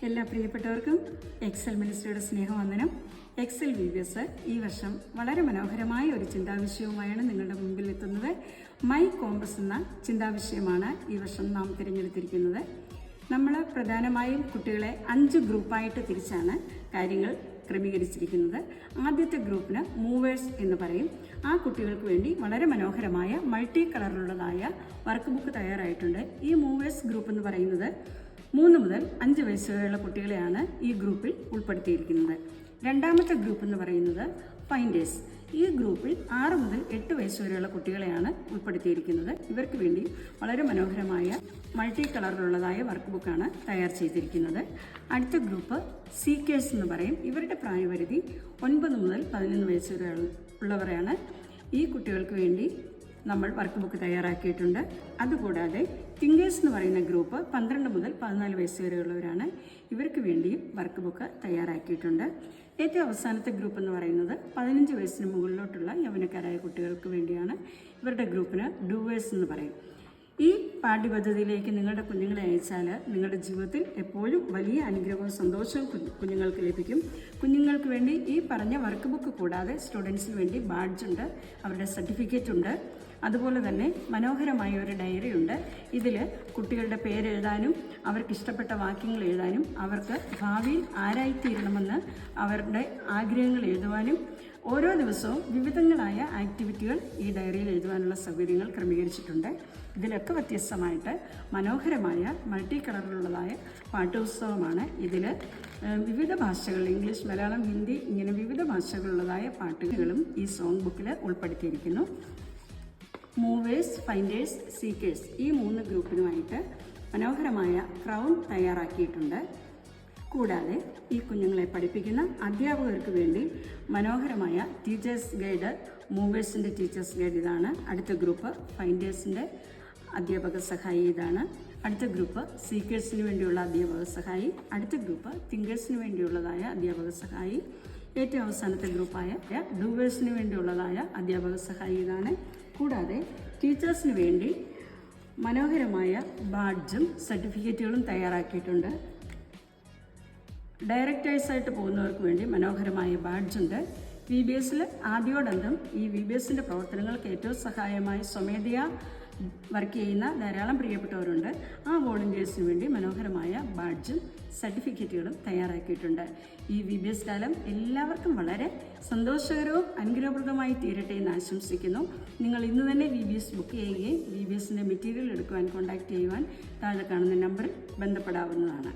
എല്ലാ പ്രിയപ്പെട്ടവർക്കും എക്സൽ മിനിസ്ട്രിയുടെ സ്നേഹവന്ദനം. എക്സൽ VBS ഈ വർഷം വളരെ മനോഹരമായ ഒരു ചിന്താവിഷയവുമായാണ് നിങ്ങളുടെ മുമ്പിൽ എത്തുന്നത്. മൈ കോമ്പസ് എന്ന ചിന്താവിഷയമാണ് ഈ വർഷം നാം തിരഞ്ഞെടുത്തിരിക്കുന്നത്. നമ്മൾ പ്രധാനമായും കുട്ടികളെ 5 ഗ്രൂപ്പായിട്ട് തിരിച്ചാണ് കാര്യങ്ങൾ ക്രമീകരിച്ചിരിക്കുന്നത്. ആദ്യത്തെ ഗ്രൂപ്പിന് മൂവേഴ്സ് എന്ന് പറയും. ആ കുട്ടികൾക്ക് വേണ്ടി വളരെ മനോഹരമായ മൾട്ടി കളറിലുള്ളതായ വർക്ക് ബുക്ക് തയ്യാറായിട്ടുണ്ട്. ഈ മൂവേഴ്സ് ഗ്രൂപ്പ് എന്ന് പറയുന്നത് 3 മുതൽ 5 വയസ്സ് വരെയുള്ള കുട്ടികളെയാണ് ഈ ഗ്രൂപ്പിൽ ഉൾപ്പെടുത്തിയിരിക്കുന്നത്. രണ്ടാമത്തെ ഗ്രൂപ്പ് എന്ന് പറയുന്നത് ഫൈൻഡേഴ്സ്. ഈ ഗ്രൂപ്പിൽ 6 മുതൽ 8 വയസ്സ് വരെയുള്ള കുട്ടികളെയാണ് ഉൾപ്പെടുത്തിയിരിക്കുന്നത്. ഇവർക്ക് വേണ്ടി വളരെ മനോഹരമായ മൾട്ടി കളറിലുള്ളതായ വർക്ക് ബുക്കാണ് തയ്യാർ ചെയ്തിരിക്കുന്നത്. അടുത്ത ഗ്രൂപ്പ് സീക്കേഴ്സ് എന്ന് പറയും. ഇവരുടെ പ്രായപരിധി 9 മുതൽ 11 വയസ്സ് വരെ ഉള്ളവരാണ്. ഈ കുട്ടികൾക്ക് വേണ്ടി നമ്മൾ വർക്ക് ബുക്ക് തയ്യാറാക്കിയിട്ടുണ്ട്. അതുകൂടാതെ തിങ്കേഴ്സ് എന്ന് പറയുന്ന ഗ്രൂപ്പ് 12 മുതൽ 14 വയസ്സ് വരെയുള്ളവരാണ്. ഇവർക്ക് വേണ്ടിയും വർക്ക് ബുക്ക് തയ്യാറാക്കിയിട്ടുണ്ട്. ഏറ്റവും അവസാനത്തെ ഗ്രൂപ്പ് എന്ന് പറയുന്നത് 15 വയസ്സിന് മുകളിലോട്ടുള്ള യൗവനക്കാരായ കുട്ടികൾക്ക് വേണ്ടിയാണ്. ഇവരുടെ ഗ്രൂപ്പിന് ഡൂവേഴ്സ് എന്ന് പറയും. ഈ പാഠ്യപദ്ധതിയിലേക്ക് നിങ്ങളുടെ കുഞ്ഞുങ്ങളെ അയച്ചാൽ നിങ്ങളുടെ ജീവിതത്തിൽ എപ്പോഴും വലിയ അനുഗ്രഹവും സന്തോഷവും കുഞ്ഞുങ്ങൾക്ക് ലഭിക്കും. കുഞ്ഞുങ്ങൾക്ക് വേണ്ടി ഈ പറഞ്ഞ വർക്ക് ബുക്ക് കൂടാതെ സ്റ്റുഡൻസിന് വേണ്ടി ബാഡ്ജ് ഉണ്ട്, അവരുടെ സർട്ടിഫിക്കറ്റ് ഉണ്ട്. അതുപോലെ തന്നെ മനോഹരമായ ഒരു ഡയറി ഉണ്ട്. ഇതിൽ കുട്ടികളുടെ പേരെഴുതാനും അവർക്ക് ഇഷ്ടപ്പെട്ട വാക്യങ്ങൾ എഴുതാനും അവർക്ക് ഭാവിയിൽ ആരായിത്തീരണമെന്ന് അവരുടെ ആഗ്രഹങ്ങൾ എഴുതുവാനും ഓരോ ദിവസവും വിവിധങ്ങളായ ആക്ടിവിറ്റികൾ ഈ ഡയറിയിൽ എഴുതുവാനുള്ള സൗകര്യങ്ങൾ ക്രമീകരിച്ചിട്ടുണ്ട്. ഇതിലൊക്കെ വ്യത്യസ്തമായിട്ട് മനോഹരമായ മൾട്ടി കളറിലുള്ളതായ പാഠോത്സവമാണ്. ഇതിൽ വിവിധ ഭാഷകൾ, ഇംഗ്ലീഷ്, മലയാളം, ഹിന്ദി ഇങ്ങനെ വിവിധ ഭാഷകളുള്ളതായ പാട്ടുകളും ഈ സോങ് ബുക്കിൽ ഉൾപ്പെടുത്തിയിരിക്കുന്നു. മൂവേഴ്സ്, ഫൈൻഡേഴ്സ്, സീക്കേഴ്സ് ഈ 3 ഗ്രൂപ്പിനുമായിട്ട് മനോഹരമായ ക്രൗൺ തയ്യാറാക്കിയിട്ടുണ്ട്. കൂടാതെ ഈ കുഞ്ഞുങ്ങളെ പഠിപ്പിക്കുന്ന അധ്യാപകർക്ക് വേണ്ടി മനോഹരമായ ടീച്ചേഴ്സ് ഗൈഡ്, മൂവേഴ്സിൻ്റെ ടീച്ചേഴ്സ് ഗൈഡ് ഇതാണ്. അടുത്ത ഗ്രൂപ്പ് ഫൈൻഡേഴ്സിൻ്റെ അധ്യാപക സഹായി ഇതാണ്. അടുത്ത ഗ്രൂപ്പ് സീക്കേഴ്സിന് വേണ്ടിയുള്ള അധ്യാപക സഹായി. അടുത്ത ഗ്രൂപ്പ് തിങ്കേഴ്സിന് വേണ്ടിയുള്ളതായ അധ്യാപക സഹായി. ഏറ്റവും അവസാനത്തെ ഗ്രൂപ്പായ ഡൂവേഴ്സിന് വേണ്ടിയുള്ളതായ അധ്യാപക സഹായി ഇതാണ്. കൂടാതെ ടീച്ചേഴ്സിന് വേണ്ടി മനോഹരമായ ബാഡ്ജും സർട്ടിഫിക്കറ്റുകളും തയ്യാറാക്കിയിട്ടുണ്ട്. ഡയറക്ടേഴ്സായിട്ട് പോകുന്നവർക്ക് വേണ്ടി മനോഹരമായ ബാഡ്ജുണ്ട്. VBSൽ ആദ്യോടന്തം ഈ VBSൻ്റെ പ്രവർത്തനങ്ങൾക്ക് ഏറ്റവും സഹായമായി സ്വമേധയാ വർക്ക് ചെയ്യുന്ന ധാരാളം പ്രിയപ്പെട്ടവരുണ്ട്. ആ വോളണ്ടിയേഴ്സിന് വേണ്ടി മനോഹരമായ ബാഡ്ജും സർട്ടിഫിക്കറ്റുകളും തയ്യാറാക്കിയിട്ടുണ്ട്. ഈ VBS കാലം എല്ലാവർക്കും വളരെ സന്തോഷകരവും അനുഗ്രഹപ്രദമായി തീരട്ടെ എന്ന് ആശംസിക്കുന്നു. നിങ്ങൾ ഇന്ന് തന്നെ VBS ബുക്ക് ചെയ്യുകയും VBSൻ്റെ മെറ്റീരിയൽ എടുക്കുവാൻ കോൺടാക്റ്റ് ചെയ്യുവാൻ താഴെ കാണുന്ന നമ്പറിൽ ബന്ധപ്പെടാവുന്നതാണ്.